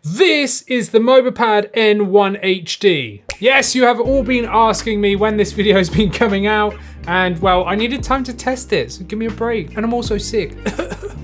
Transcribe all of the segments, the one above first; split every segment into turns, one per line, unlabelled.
This is the MOBAPAD N1HD. Yes, you have all been asking me when this video has been coming out, and well, I needed time to test it, so give me a break. And I'm also sick.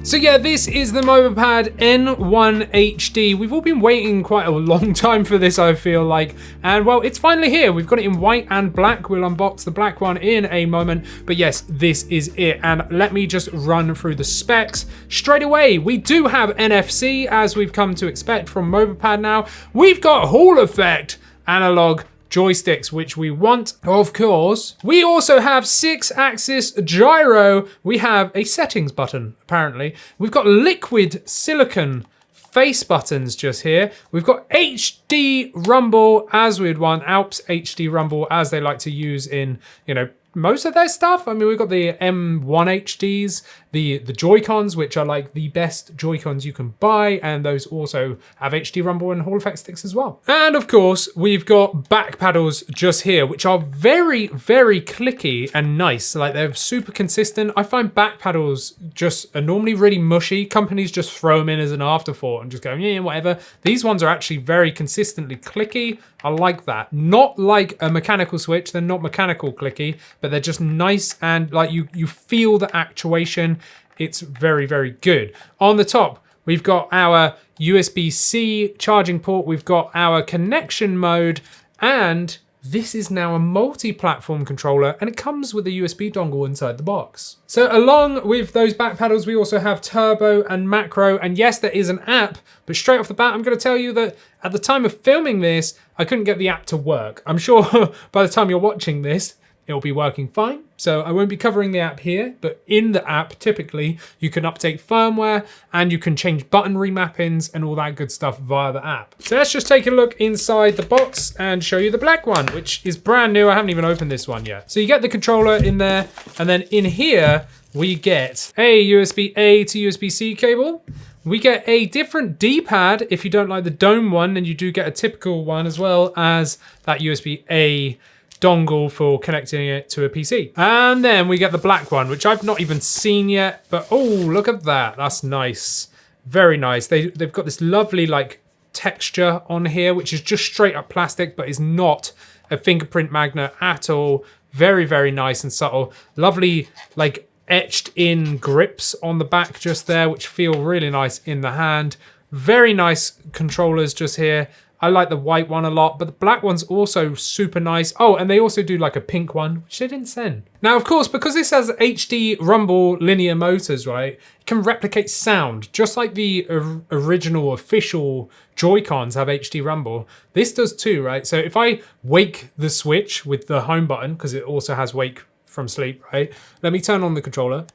So yeah, this is the MOBAPAD N1HD. We've all been waiting quite a long time for this, I feel like. And well, it's finally here. We've got it in white and black. We'll unbox the black one in a moment. But yes, this is it. And let me just run through the specs straight away. We do have NFC, as we've come to expect from MOBAPAD now. We've got Hall Effect analog joysticks, which we want, of course. We also have 6-axis gyro. We have a settings button, apparently. We've got liquid silicone face buttons just here. We've got HD rumble, as we'd want, Alps HD rumble, as they like to use in, you know, most of their stuff. I mean, we've got the M1HDs, the Joy-Cons, which are like the best Joy-Cons you can buy, and those also have HD rumble and Hall Effect sticks as well. And of course, we've got back paddles just here, which are very, very clicky and nice. Like, they're super consistent. I find back paddles just are normally really mushy. Companies just throw them in as an afterthought and just go, yeah, whatever. These ones are actually very consistently clicky. I like that. Not like a mechanical switch. They're not mechanical clicky, but they're just nice, and like you feel the actuation. It's very, very good. On the top, we've got our USB-C charging port. We've got our connection mode, and this is now a multi-platform controller, and it comes with a USB dongle inside the box. So along with those back paddles, we also have turbo and macro, and yes, there is an app, but straight off the bat, I'm gonna tell you that at the time of filming this, I couldn't get the app to work. I'm sure by the time you're watching this, it'll be working fine. So I won't be covering the app here, but in the app, typically, you can update firmware and you can change button remappings and all that good stuff via the app. So let's just take a look inside the box and show you the black one, which is brand new. I haven't even opened this one yet. So you get the controller in there, and then in here, we get a USB-A to USB-C cable. We get a different D-pad. If you don't like the dome one, then you do get a typical one, as well as that USB-A dongle for connecting it to a PC. And then we get the black one, which I've not even seen yet, but oh, look at that. That's nice. Very nice. They've got this lovely like texture on here, which is just straight up plastic, but is not a fingerprint magnet at all. Very, very nice and subtle. Lovely like etched in grips on the back just there, which feel really nice in the hand. Very nice controllers just here. I like the white one a lot, but the black one's also super nice. Oh, and they also do like a pink one, which they didn't send. Now, of course, because this has HD rumble linear motors, right, it can replicate sound, just like the original official Joy-Cons have HD rumble. This does too, right? So if I wake the switch with the home button, because it also has wake from sleep, right? Let me turn on the controller.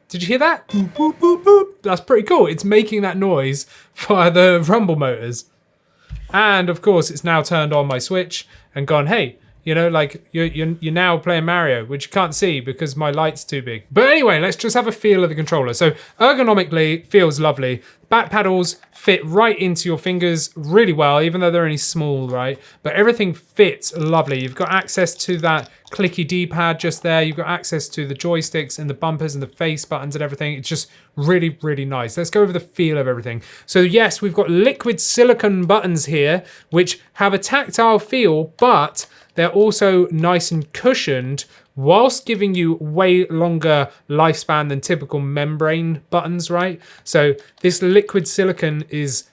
Did you hear that? Boop, boop, boop, boop. That's pretty cool. It's making that noise via the rumble motors. And of course, it's now turned on my switch and gone, hey, you know, like you're now playing Mario, which you can't see because my light's too big. But anyway, let's just have a feel of the controller. So ergonomically, feels lovely. Back paddles fit right into your fingers really well, even though they're only small, right? But everything fits lovely. You've got access to that clicky D-pad just there. You've got access to the joysticks and the bumpers and the face buttons and everything. It's just really, really nice. Let's go over the feel of everything. So yes, we've got liquid silicone buttons here, which have a tactile feel, but they're also nice and cushioned, whilst giving you way longer lifespan than typical membrane buttons, right? So this liquid silicone is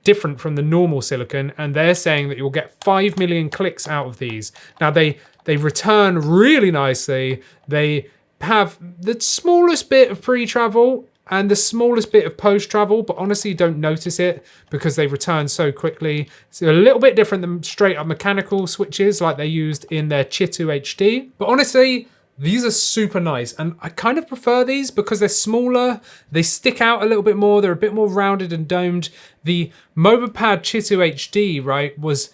different from the normal silicone, and they're saying that you'll get 5 million clicks out of these. Now they return really nicely. They have the smallest bit of pre-travel and the smallest bit of post-travel, but honestly don't notice it because they return so quickly. It's a little bit different than straight up mechanical switches like they used in their Chitu HD. But honestly, these are super nice, and I kind of prefer these because they're smaller, they stick out a little bit more, they're a bit more rounded and domed. The MOBAPAD Chitu HD, right, was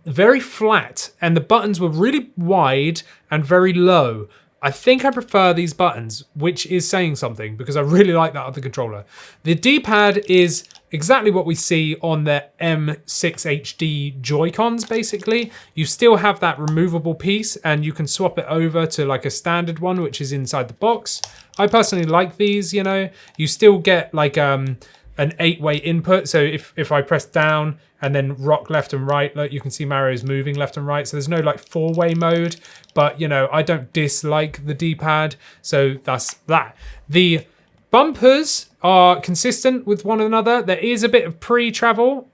very flat, and the buttons were really wide and very low. I think I prefer these buttons, which is saying something because I really like that other controller. The D-pad is exactly what we see on the M6HD Joy-Cons, basically. You still have that removable piece and you can swap it over to like a standard one, which is inside the box. I personally like these, you know. You still get like an 8-way input. So if I press down and then rock left and right, like you can see Mario's moving left and right. So there's no like 4-way mode, but you know, I don't dislike the D-pad. So that's that. The bumpers are consistent with one another. There is a bit of pre-travel,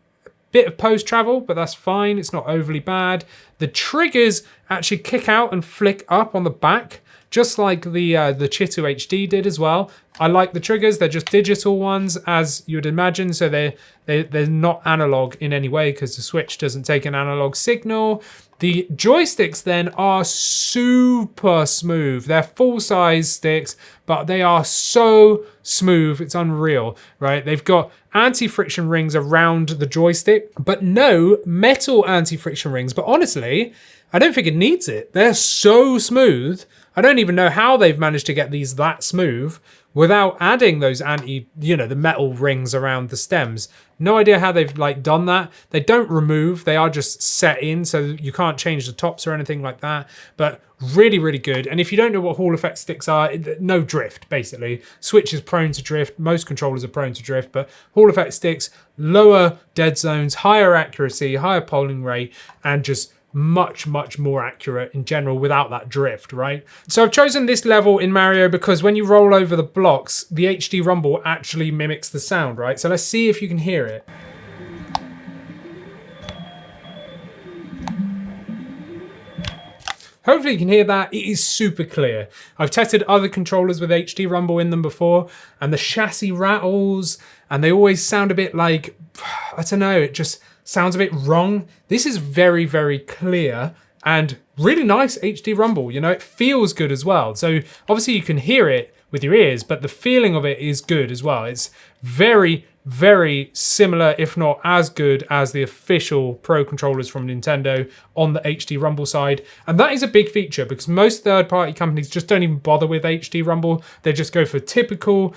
bit of post-travel, but that's fine. It's not overly bad. The triggers actually kick out and flick up on the back, just like the Chitu HD did as well. I like the triggers. They're just digital ones, as you would imagine. So they're not analog in any way because the Switch doesn't take an analog signal. The joysticks then are super smooth. They're full-size sticks, but they are so smooth. It's unreal, right? They've got anti-friction rings around the joystick, but no metal anti-friction rings. But honestly, I don't think it needs it. They're so smooth. I don't even know how they've managed to get these that smooth without adding those the metal rings around the stems. No idea how they've like done that. They don't remove, they are just set in, so you can't change the tops or anything like that. But really, really good. And if you don't know what Hall effect sticks are, no drift, basically. Switch is prone to drift, most controllers are prone to drift, but Hall effect sticks, lower dead zones, higher accuracy, higher polling rate, and just much more accurate in general without that drift, right? So I've chosen this level in Mario because when you roll over the blocks, the HD rumble actually mimics the sound, right? So let's see if you can hear it. Hopefully you can hear that. It is super clear. I've tested other controllers with HD rumble in them before, and the chassis rattles, and they always sound a bit like, I don't know, it just sounds a bit wrong. This is very, very clear and really nice HD rumble. You know, it feels good as well. So obviously you can hear it with your ears, but the feeling of it is good as well. It's very, very similar, if not as good as the official Pro controllers from Nintendo on the HD rumble side. And that is a big feature because most third-party companies just don't even bother with HD rumble. They just go for typical,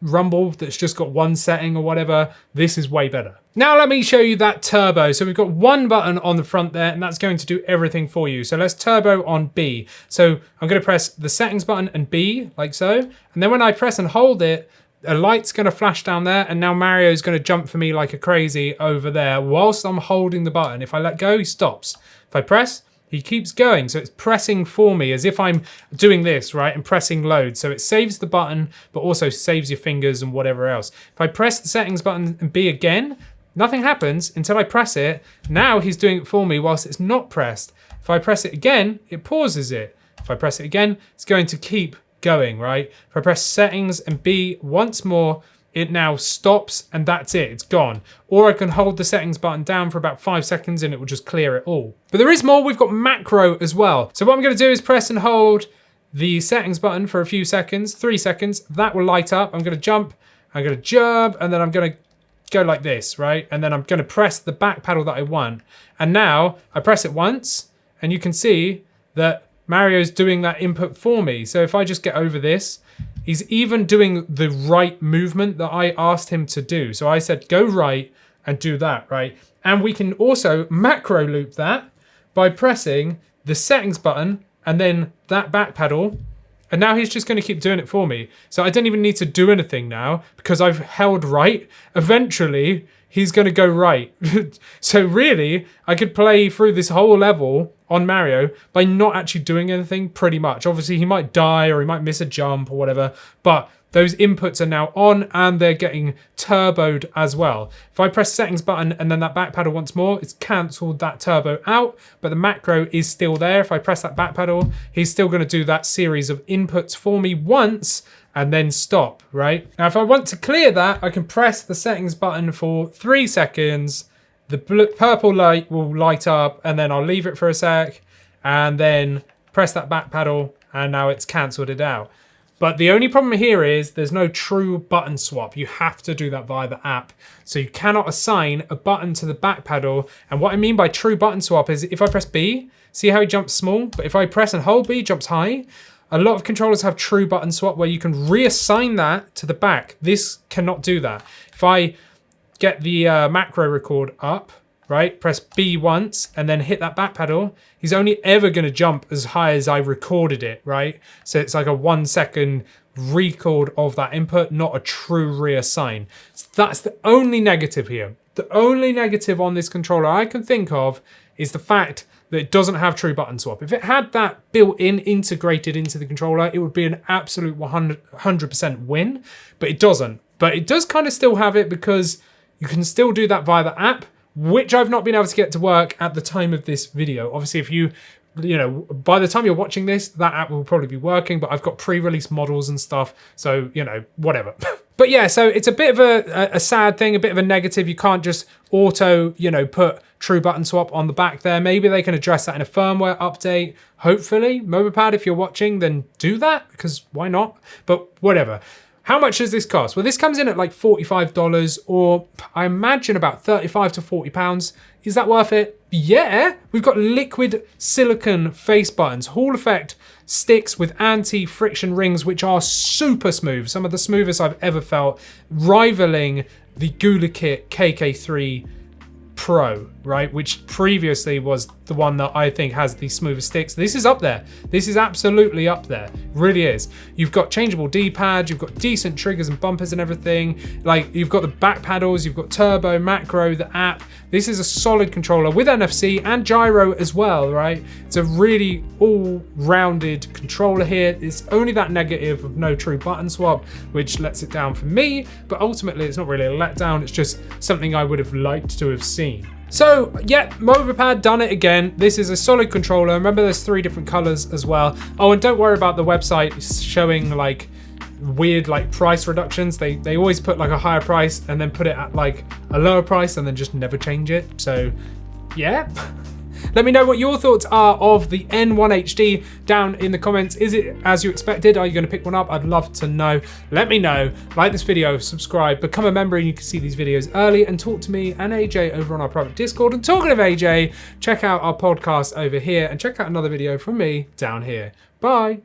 rumble that's just got one setting or whatever. This is way better. Now let me show you that turbo. So we've got one button on the front there, and that's going to do everything for you. So let's turbo on B. So I'm going to press the settings button and B, like so. And then when I press and hold it, a light's going to flash down there, and now Mario's going to jump for me like a crazy over there whilst I'm holding the button. If I let go, he stops. If I press, he keeps going. So it's pressing for me as if I'm doing this, right? And pressing load. So it saves the button, but also saves your fingers and whatever else. If I press the settings button and B again, nothing happens until I press it. Now he's doing it for me whilst it's not pressed. If I press it again, it pauses it. If I press it again, it's going to keep going, right? If I press settings and B once more, it now stops and that's it, it's gone. Or I can hold the settings button down for about 5 seconds and it will just clear it all. But there is more, we've got macro as well. So what I'm gonna do is press and hold the settings button for a few seconds, 3 seconds, that will light up. I'm gonna jump, and then I'm gonna go like this, right? And then I'm gonna press the back paddle that I want. And now I press it once and you can see that Mario's doing that input for me. So if I just get over this, he's even doing the right movement that I asked him to do. So I said, go right and do that, right? And we can also macro loop that by pressing the settings button and then that back paddle. And now he's just going to keep doing it for me. So I don't even need to do anything now because I've held right. Eventually, he's going to go right. So really, I could play through this whole level on Mario by not actually doing anything pretty much. Obviously, he might die or he might miss a jump or whatever, but those inputs are now on and they're getting turboed as well. If I press settings button and then that back paddle once more, it's cancelled that turbo out, but the macro is still there. If I press that back paddle, he's still going to do that series of inputs for me once and then stop, right? Now, if I want to clear that, I can press the settings button for 3 seconds. The purple light will light up and then I'll leave it for a sec and then press that back paddle and now it's cancelled it out. But the only problem here is there's no true button swap. You have to do that via the app. So you cannot assign a button to the back paddle. And what I mean by true button swap is if I press B, see how he jumps small? But if I press and hold B, he jumps high. A lot of controllers have true button swap where you can reassign that to the back. This cannot do that. If I get the macro record up, right, press B once and then hit that back paddle, he's only ever going to jump as high as I recorded it, right? So it's like a 1 second record of that input, not a true reassign. So that's the only negative here. The only negative on this controller I can think of is the fact that it doesn't have true button swap. If it had that built-in, integrated into the controller, it would be an absolute 100% win, but it doesn't. But it does kind of still have it because you can still do that via the app, which I've not been able to get to work at the time of this video. Obviously, if you know, by the time you're watching this, that app will probably be working, but I've got pre-release models and stuff, so, you know, whatever. But yeah, so it's a bit of a sad thing, a bit of a negative. You can't just auto, you know, put true button swap on the back there. Maybe they can address that in a firmware update. Hopefully, MOBAPAD, if you're watching, then do that, because why not? But whatever. How much does this cost? Well, this comes in at like $45, or I imagine about 35 to 40 pounds. Is that worth it? Yeah. We've got liquid silicone face buttons, Hall effect sticks with anti-friction rings, which are super smooth. Some of the smoothest I've ever felt, rivaling the GulaKit KK3 Pro, right? Which previously was the one that I think has the smoothest sticks. This is up there. This is absolutely up there. It really is. You've got changeable D-pad, you've got decent triggers and bumpers and everything. Like, you've got the back paddles, you've got turbo, macro, the app. This is a solid controller with NFC and gyro as well, right? It's a really all-rounded controller here. It's only that negative of no true button swap, which lets it down for me, but ultimately it's not really a letdown. It's just something I would have liked to have seen. So yeah, MOBAPAD done it again. This is a solid controller. Remember, there's 3 different colors as well. Oh, and don't worry about the website showing like weird like price reductions. They always put like a higher price and then put it at like a lower price and then just never change it. So yeah. Let me know what your thoughts are of the N1HD down in the comments. Is it as you expected? Are you going to pick one up? I'd love to know. Let me know. Like this video, subscribe, become a member, and you can see these videos early, and talk to me and AJ over on our private Discord. And talking of AJ, check out our podcast over here and check out another video from me down here. Bye.